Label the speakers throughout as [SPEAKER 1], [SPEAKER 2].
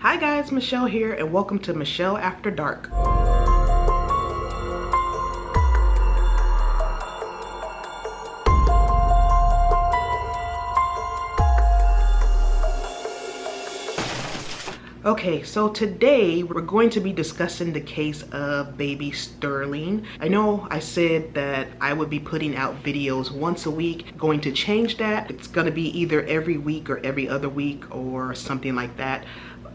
[SPEAKER 1] Hi guys, Michelle here and welcome to Michelle After Dark. Okay, so today we're going to be discussing the case of baby Sterling. I know I said that I would be putting out videos once a week. Going to change that. It's going to be either every week or every other week or something like that.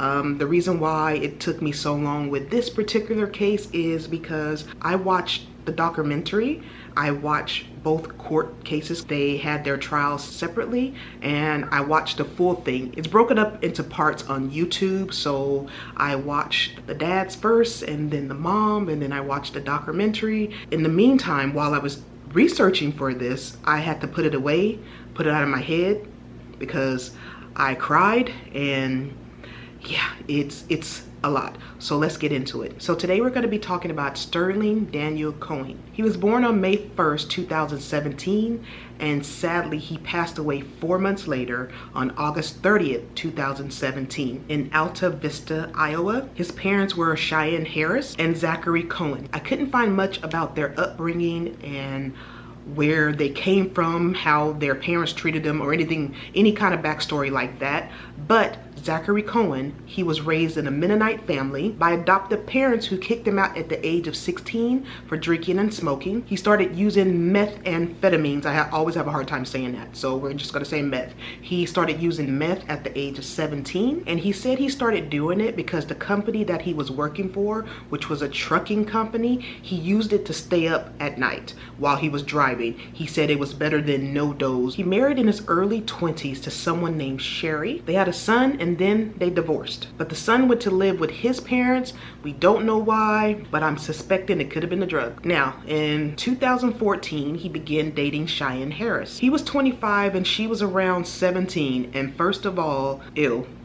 [SPEAKER 1] The reason why it took me so long with this particular case is because I watched the documentary. I watched both court cases. They had their trials separately and I watched the full thing. It's broken up into parts on YouTube, so I watched the dad's first and then the mom, and then I watched the documentary. In the meantime, while I was researching for this, I had to put it away, put it out of my head, because I cried and yeah, it's a lot. So let's get into it. So today we're going to be talking about Sterling Daniel Koehn. He was born on May 1st, 2017, and sadly he passed away 4 months later on August 30th, 2017 in Alta Vista, Iowa. His parents were Cheyenne and Zachary Koehn. I couldn't find much about their upbringing and where they came from, how their parents treated them, or anything, any kind of backstory like that. But Zachary Koehn, he was raised in a Mennonite family by adoptive parents who kicked him out at the age of 16 for drinking and smoking. He started using methamphetamines. I always have a hard time saying that, so we're just gonna say meth. He started using meth at the age of 17, and he said he started doing it because the company that he was working for, which was a trucking company, he used it to stay up at night while he was driving. He said it was better than no dose. He married in his early 20s to someone named Sherry. They had a son and then they divorced. But the son went to live with his parents. We don't know why, but I'm suspecting it could have been the drug. Now, in 2014, he began dating Cheyenne Harris. He was 25 and she was around 17. And first of all,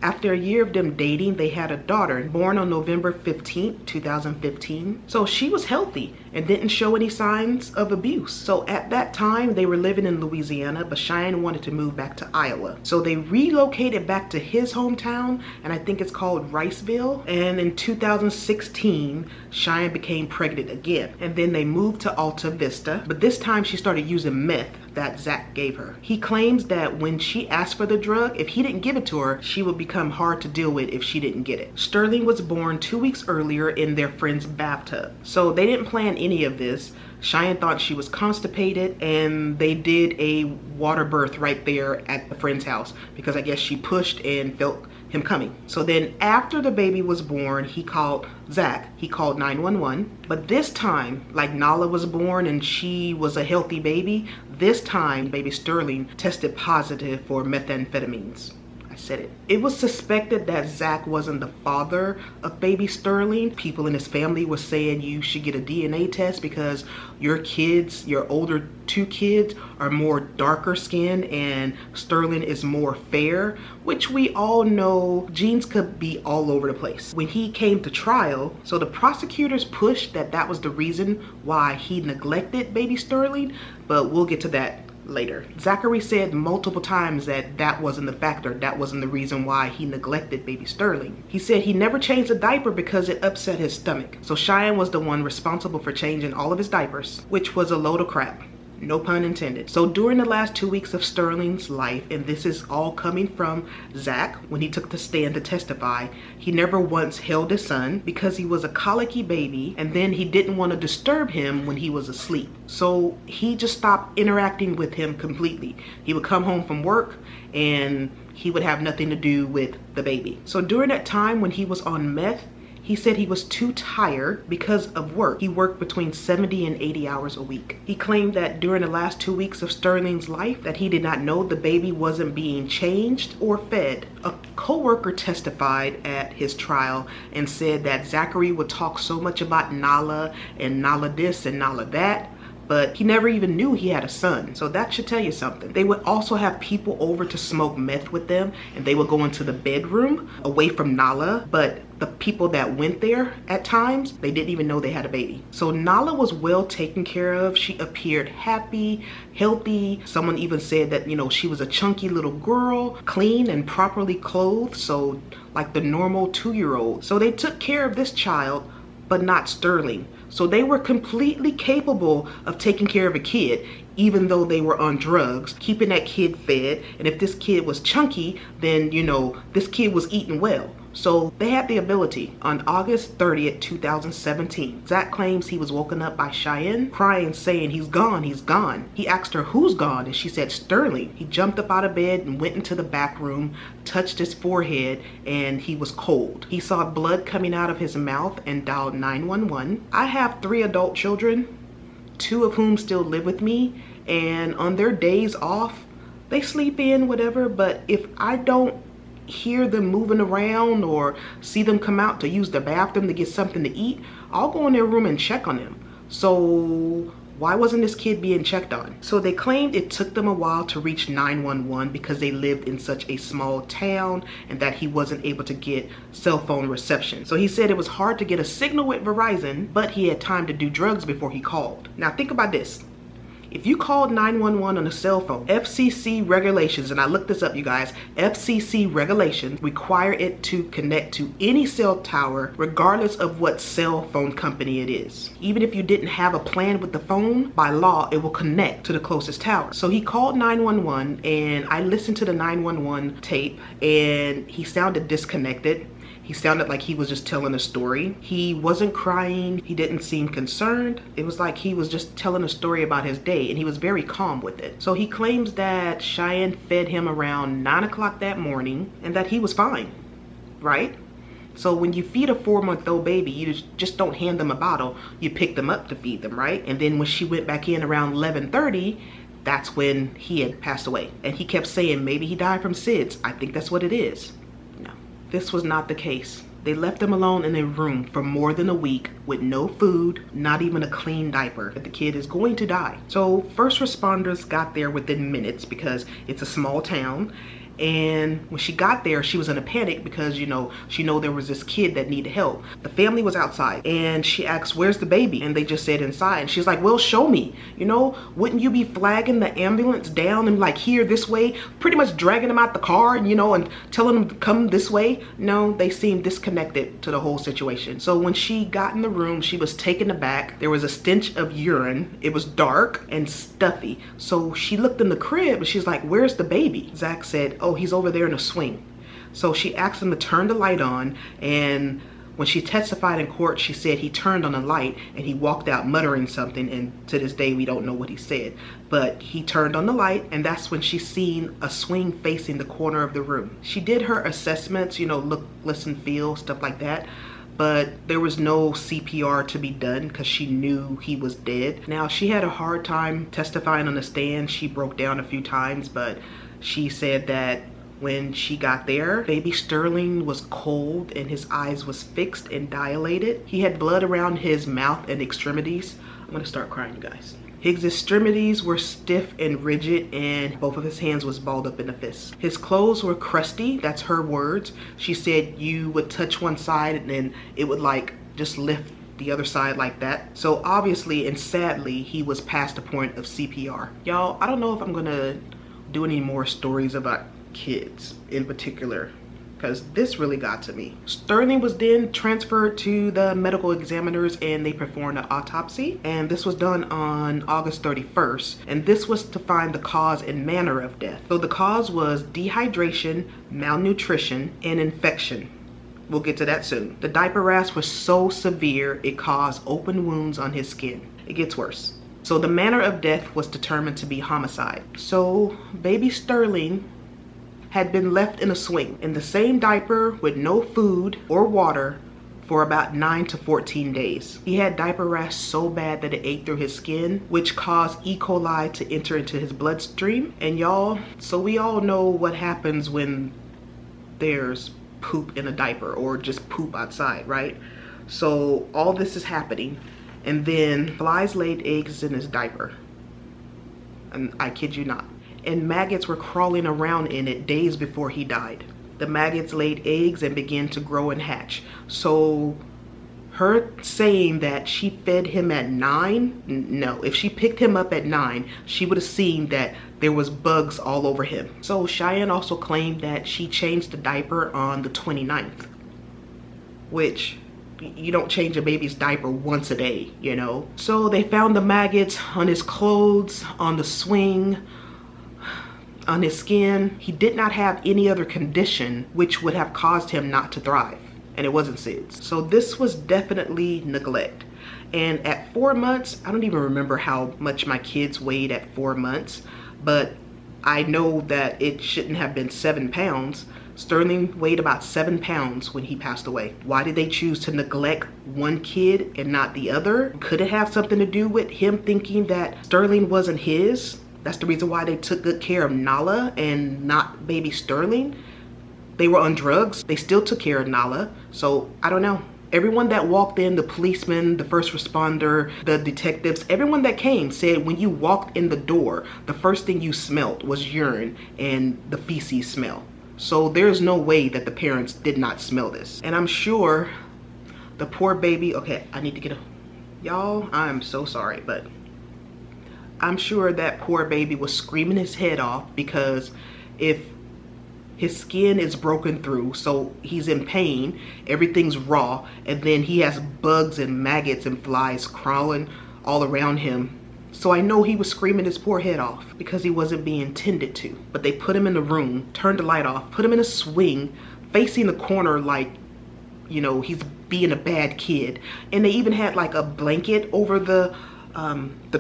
[SPEAKER 1] after a year of them dating, they had a daughter born on November 15th, 2015. So she was healthy and didn't show any signs of abuse. So at that time, they were living in Louisiana, but Cheyenne wanted to move back to Iowa. So they relocated back to his hometown, and I think it's called Riceville. And in 2016, Cheyenne became pregnant again. And then they moved to Alta Vista, but this time she started using meth that Zach gave her. He claims that when she asked for the drug, if he didn't give it to her, she would become hard to deal with if she didn't get it. Sterling was born 2 weeks earlier in their friend's bathtub. So they didn't plan any of this. Cheyenne thought she was constipated and they did a water birth right there at the friend's house because I guess she pushed and felt him coming. So then after the baby was born, he called 911. But this time, like Nala was born and she was a healthy baby, this time baby Sterling tested positive for methamphetamines. I said it. It was suspected that Zach wasn't the father of baby Sterling. People in his family were saying you should get a DNA test because your kids, your older two kids, are more darker skinned and Sterling is more fair, which we all know genes could be all over the place. When he came to trial, so the prosecutors pushed that that was the reason why he neglected baby Sterling, but we'll get to that later. Zachary said multiple times that that wasn't the factor, that wasn't the reason why he neglected baby Sterling. He said he never changed a diaper because it upset his stomach. So Cheyenne was the one responsible for changing all of his diapers, which was a load of crap. No pun intended. So during the last 2 weeks of Sterling's life, and this is all coming from Zach when he took the stand to testify, he never once held his son because he was a colicky baby, and then he didn't want to disturb him when he was asleep. So he just stopped interacting with him completely. He would come home from work and he would have nothing to do with the baby. So during that time when he was on meth, he said he was too tired because of work. He worked between 70 and 80 hours a week. He claimed that during the last 2 weeks of Sterling's life that he did not know the baby wasn't being changed or fed. A co-worker testified at his trial and said that Zachary would talk so much about Nala and Nala this and Nala that, but he never even knew he had a son. So that should tell you something. They would also have people over to smoke meth with them, and they would go into the bedroom away from Nala, but the people that went there at times, they didn't even know they had a baby. So Nala was well taken care of. She appeared happy, healthy. Someone even said that, you know, she was a chunky little girl, clean and properly clothed. So like the normal 2-year-old. So they took care of this child, but not Sterling. So they were completely capable of taking care of a kid, even though they were on drugs, keeping that kid fed. And if this kid was chunky, then, you know, this kid was eating well. So they had the ability. On August 30th, 2017, Zach claims he was woken up by Cheyenne crying, saying, "He's gone, he's gone." He asked her, "Who's gone?" And she said, "Sterling." He jumped up out of bed and went into the back room, touched his forehead, and he was cold. He saw blood coming out of his mouth and dialed 911. I have 3 adult children, 2 of whom still live with me, and on their days off, they sleep in, whatever, but if I don't hear them moving around or see them come out to use the bathroom to get something to eat, I'll go in their room and check on them. So why wasn't this kid being checked on? So they claimed it took them a while to reach 911 because they lived in such a small town and that he wasn't able to get cell phone reception. So he said it was hard to get a signal with Verizon, but he had time to do drugs before he called. Now think about this. If you called 911 on a cell phone, FCC regulations, and I looked this up, you guys, FCC regulations require it to connect to any cell tower regardless of what cell phone company it is. Even if you didn't have a plan with the phone, by law, it will connect to the closest tower. So he called 911 and I listened to the 911 tape and he sounded disconnected. He sounded like he was just telling a story. He wasn't crying. He didn't seem concerned. It was like he was just telling a story about his day, and he was very calm with it. So he claims that Cheyenne fed him around 9 o'clock that morning and that he was fine, right? So when you feed a 4-month-old baby, you just don't hand them a bottle. You pick them up to feed them, right? And then when she went back in around 11:30, that's when he had passed away. And he kept saying maybe he died from SIDS. I think that's what it is. This was not the case. They left him alone in a room for more than a week with no food, not even a clean diaper. The kid is going to die. So first responders got there within minutes because it's a small town. And when she got there, she was in a panic because, you know, she know there was this kid that needed help. The family was outside and she asked, "Where's the baby?" And they just said inside. And she's like, "Well, show me. You know, wouldn't you be flagging the ambulance down and like here this way, pretty much dragging them out the car, and, you know, and telling them to come this way?" No, they seemed disconnected to the whole situation. So when she got in the room, she was taken aback. There was a stench of urine. It was dark and stuffy. So she looked in the crib and she's like, "Where's the baby?" Zach said, "Oh, he's over there in a swing." So she asked him to turn the light on, and when she testified in court, she said he turned on the light and he walked out muttering something, and to this day we don't know what he said, but he turned on the light, and that's when she seen a swing facing the corner of the room. She did her assessments, you know, look, listen, feel, stuff like that, but there was no CPR to be done because she knew he was dead. Now, she had a hard time testifying on the stand. She broke down a few times, but she said that when she got there, baby Sterling was cold and his eyes was fixed and dilated. He had blood around his mouth and extremities. I'm gonna start crying, you guys. His extremities were stiff and rigid, and both of his hands was balled up in a fist. His clothes were crusty. That's her words. She said you would touch one side and then it would like just lift the other side like that. So obviously and sadly, he was past the point of CPR. Y'all, I don't know if I'm gonna do any more stories about kids in particular, because this really got to me. Sterling was then transferred to the medical examiners and they performed an autopsy, and this was done on August 31st, and this was to find the cause and manner of death. So the cause was dehydration, malnutrition, and infection. We'll get to that soon. The diaper rash was so severe it caused open wounds on his skin. It gets worse. So the manner of death was determined to be homicide. So baby Sterling had been left in a swing in the same diaper with no food or water for about 9 to 14 days. He had diaper rash so bad that it ate through his skin, which caused E. coli to enter into his bloodstream. And y'all, so we all know what happens when there's poop in a diaper or just poop outside, right? So all this is happening, and then flies laid eggs in his diaper. And I kid you not. And maggots were crawling around in it days before he died. The maggots laid eggs and began to grow and hatch. So her saying that she fed him at 9, no. If she picked him up at 9, she would have seen that there was bugs all over him. So Cheyenne also claimed that she changed the diaper on the 29th, which you don't change a baby's diaper once a day, you know? So they found the maggots on his clothes, on the swing, on his skin. He did not have any other condition which would have caused him not to thrive, and it wasn't SIDS. So this was definitely neglect. And at 4 months, I don't even remember how much my kids weighed at 4 months, but I know that it shouldn't have been 7 pounds. Sterling weighed about 7 pounds when he passed away. Why did they choose to neglect one kid and not the other? Could it have something to do with him thinking that Sterling wasn't his? That's the reason why they took good care of Nala and not baby Sterling. They were on drugs. They still took care of Nala. So I don't know. Everyone that walked in, the policeman, the first responder, the detectives, everyone that came said when you walked in the door, the first thing you smelled was urine and the feces smell. So there's no way that the parents did not smell this. And I'm sure the poor baby, okay, I need to get a, y'all, I'm so sorry, but I'm sure that poor baby was screaming his head off, because if his skin is broken through, so he's in pain, everything's raw, and then he has bugs and maggots and flies crawling all around him. So I know he was screaming his poor head off because he wasn't being tended to. But they put him in the room, turned the light off, put him in a swing, facing the corner like, you know, he's being a bad kid. And they even had like a blanket over the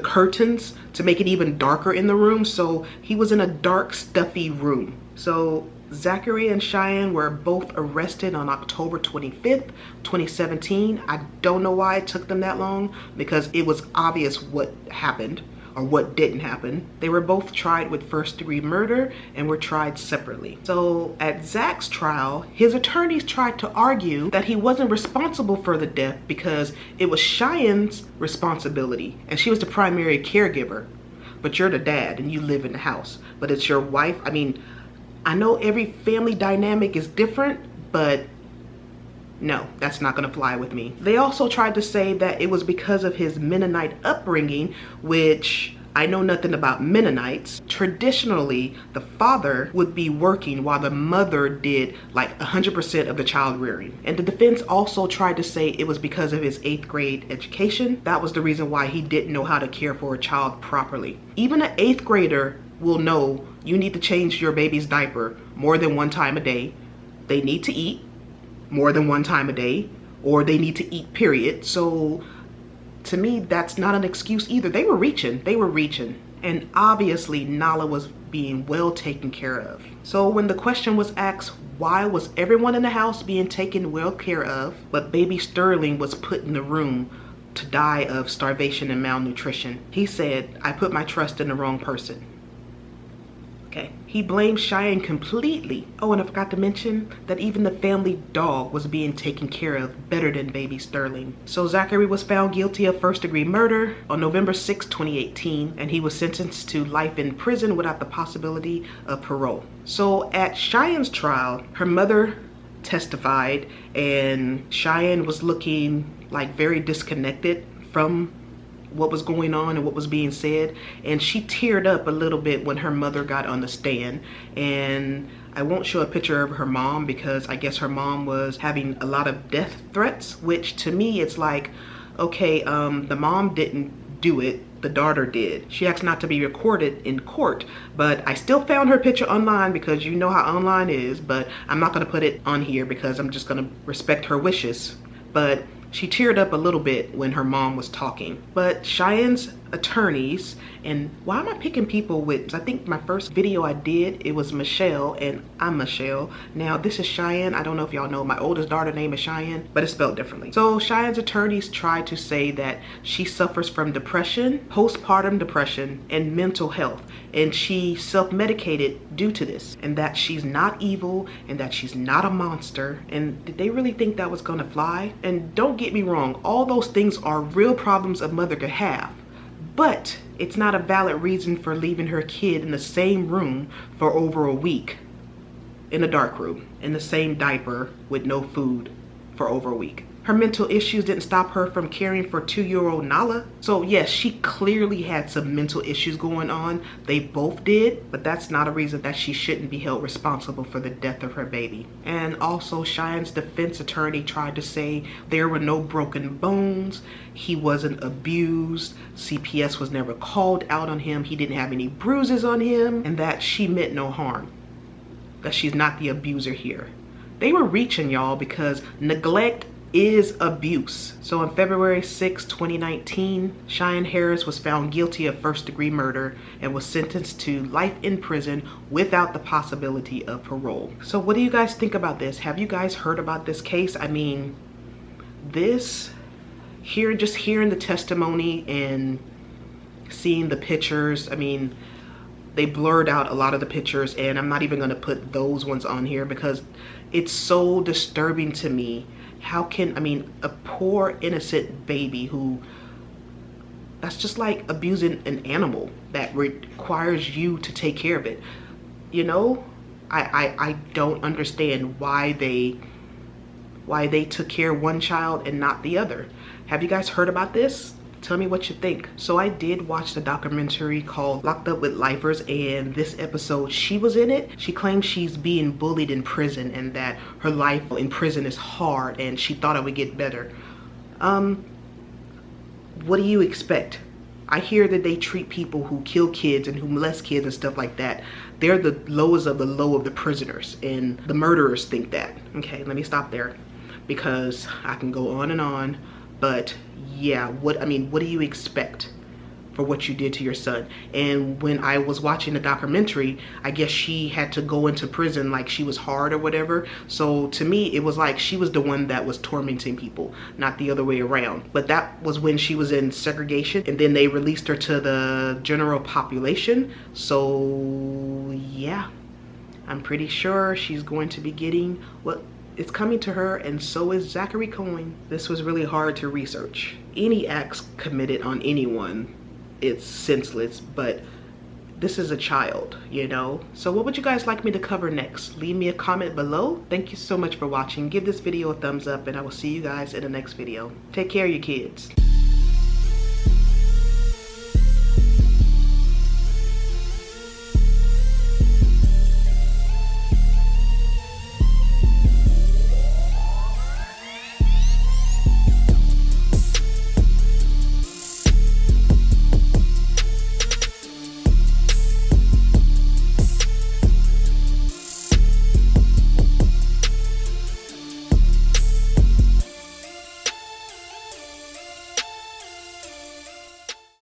[SPEAKER 1] curtains to make it even darker in the room. So he was in a dark, stuffy room. So Zachary and Cheyenne were both arrested on October 25th, 2017. I don't know why it took them that long, because it was obvious what happened or what didn't happen. They were both tried with first-degree murder and were tried separately. So at Zach's trial, his attorneys tried to argue that he wasn't responsible for the death because it was Cheyenne's responsibility and she was the primary caregiver. But you're the dad and you live in the house, but it's your wife. I mean, I know every family dynamic is different, but no, that's not gonna fly with me. They also tried to say that it was because of his Mennonite upbringing, which I know nothing about Mennonites. Traditionally, the father would be working while the mother did like 100% of the child rearing. And the defense also tried to say it was because of his 8th grade education. That was the reason why he didn't know how to care for a child properly. Even an 8th grader will know you need to change your baby's diaper more than 1 time a day. They need to eat more than 1 time a day, or they need to eat, period. So to me, that's not an excuse either. They were reaching. And obviously Nala was being well taken care of. So when the question was asked, why was everyone in the house being taken well care of, but baby Sterling was put in the room to die of starvation and malnutrition? He said, I put my trust in the wrong person. Okay. He blamed Cheyenne completely. Oh, and I forgot to mention that even the family dog was being taken care of better than baby Sterling. So Zachary was found guilty of first-degree murder on November 6, 2018, and he was sentenced to life in prison without the possibility of parole. So at Cheyenne's trial, her mother testified, and Cheyenne was looking like very disconnected from what was going on and what was being said, and she teared up a little bit when her mother got on the stand. And I won't show a picture of her mom because I guess her mom was having a lot of death threats, which to me it's like, okay, the mom didn't do it, the daughter did. She asked not to be recorded in court, but I still found her picture online because you know how online is, but I'm not gonna put it on here because I'm just gonna respect her wishes. But she teared up a little bit when her mom was talking. But Cheyenne's attorneys, and why am I picking people with, I think my first video I did, it was Michelle, and I'm Michelle. Now this is Cheyenne. I don't know if y'all know, my oldest daughter name is Cheyenne, but it's spelled differently. So Cheyenne's attorneys tried to say that she suffers from depression, postpartum depression, and mental health, and she self-medicated due to this, and that she's not evil, and that she's not a monster. And did they really think that was gonna fly? And don't get me wrong, all those things are real problems a mother could have, but it's not a valid reason for leaving her kid in the same room for over a week, in a dark room, in the same diaper with no food for over a week. Her mental issues didn't stop her from caring for 2-year-old Nala. So yes, she clearly had some mental issues going on. They both did, but that's not a reason that she shouldn't be held responsible for the death of her baby. And also, Cheyenne's defense attorney tried to say there were no broken bones, he wasn't abused, CPS was never called out on him, he didn't have any bruises on him, and that she meant no harm, that she's not the abuser here. They were reaching, y'all, because neglect is abuse. So on February 6, 2019, Cheyenne Harris was found guilty of first-degree murder and was sentenced to life in prison without the possibility of parole. So what do you guys think about this? Have you guys heard about this case? I mean, just hearing the testimony and seeing the pictures, I mean, they blurred out a lot of the pictures, and I'm not even gonna put those ones on here because it's so disturbing to me. How can, I mean, a poor innocent baby that's just like abusing an animal that requires you to take care of it. You know, I don't understand why they took care of one child and not the other. Have you guys heard about this? Tell me what you think. So I did watch the documentary called Locked Up with Lifers, and this episode, she was in it. She claims she's being bullied in prison and that her life in prison is hard and she thought it would get better. What do you expect? I hear that they treat people who kill kids and who molest kids and stuff like that. They're the lowest of the low of the prisoners, and the murderers think that. Okay, let me stop there because I can go on, but yeah, what do you expect for what you did to your son? And when I was watching the documentary, I guess she had to go into prison like she was hard or whatever. So to me, it was like she was the one that was tormenting people, not the other way around. But that was when she was in segregation, and then they released her to the general population. So yeah, I'm pretty sure she's going to be getting what it's coming to her, and so is Zachary Koehn. This was really hard to research. Any acts committed on anyone, it's senseless, but this is a child, you know? So what would you guys like me to cover next? Leave me a comment below. Thank you so much for watching. Give this video a thumbs up, and I will see you guys in the next video. Take care, you kids.